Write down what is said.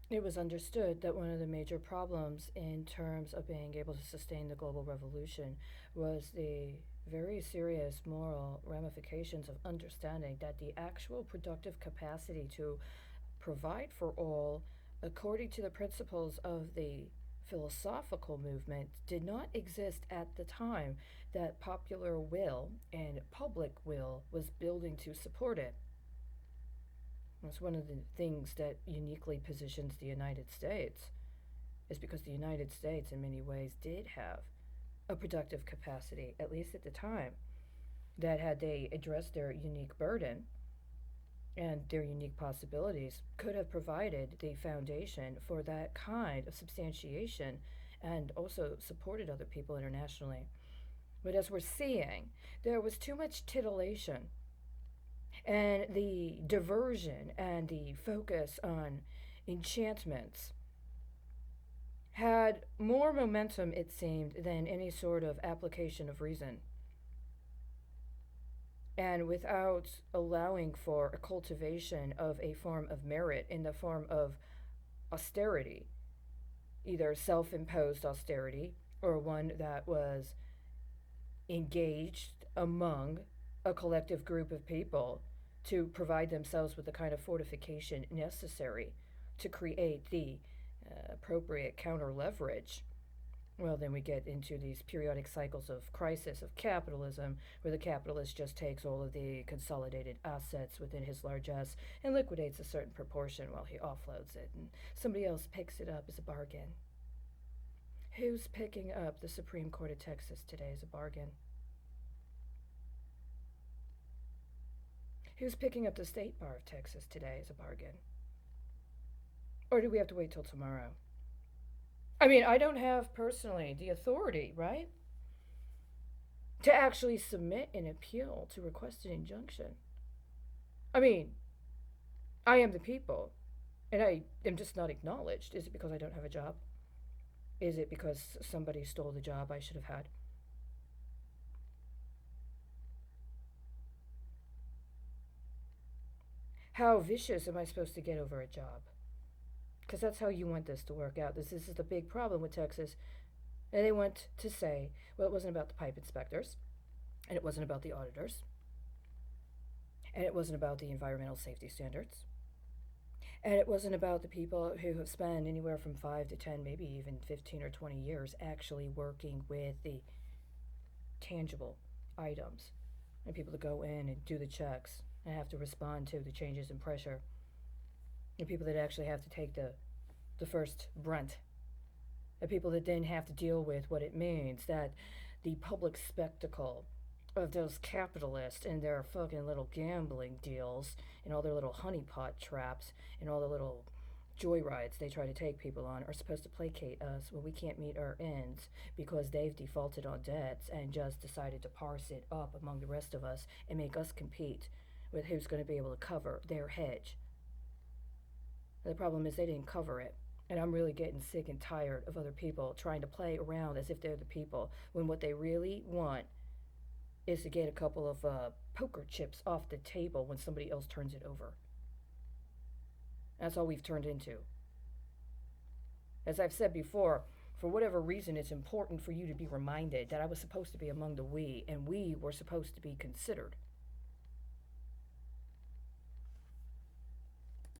It was understood that one of the major problems in terms of being able to sustain the global revolution was the very serious moral ramifications of understanding that the actual productive capacity to provide for all, according to the principles of the philosophical movement, did not exist at the time that popular will and public will was building to support it. That's one of the things that uniquely positions the United States, is because the United States, in many ways, did have a productive capacity, at least at the time, that had they addressed their unique burden and their unique possibilities, could have provided the foundation for that kind of substantiation and also supported other people internationally. But as we're seeing, there was too much titillation and the diversion and the focus on enchantments had more momentum, it seemed, than any sort of application of reason. And without allowing for a cultivation of a form of merit in the form of austerity, either self imposed austerity or one that was engaged among a collective group of people to provide themselves with the kind of fortification necessary to create the appropriate counter leverage. Well, then we get into these periodic cycles of crisis of capitalism, where the capitalist just takes all of the consolidated assets within his largesse and liquidates a certain proportion while he offloads it, and somebody else picks it up as a bargain. Who's picking up the Supreme Court of Texas today as a bargain? Who's picking up the State Bar of Texas today as a bargain? Or do we have to wait till tomorrow? I mean, I don't have personally the authority, right, to actually submit an appeal to request an injunction. I mean, I am the people, and I am just not acknowledged. Is it because I don't have a job? Is it because somebody stole the job I should have had? How vicious am I supposed to get over a job? Because that's how you want this to work out. This is the big problem with Texas. And they want to say, well, it wasn't about the pipe inspectors, and it wasn't about the auditors, and it wasn't about the environmental safety standards, and it wasn't about the people who have spent anywhere from 5 to 10, maybe even 15 or 20 years actually working with the tangible items, and people that go in and do the checks and have to respond to the changes in pressure, and people that actually have to take the first brunt, and people that then have to deal with what it means that the public spectacle of those capitalists and their fucking little gambling deals and all their little honeypot traps and all the little joyrides they try to take people on are supposed to placate us when we can't meet our ends because they've defaulted on debts and just decided to parse it up among the rest of us and make us compete with who's going to be able to cover their hedge. The problem is they didn't cover it. And I'm really getting sick and tired of other people trying to play around as if they're the people when what they really want is to get a couple of poker chips off the table when somebody else turns it over. That's all we've turned into. As I've said before, for whatever reason, it's important for you to be reminded that I was supposed to be among the we, and we were supposed to be considered.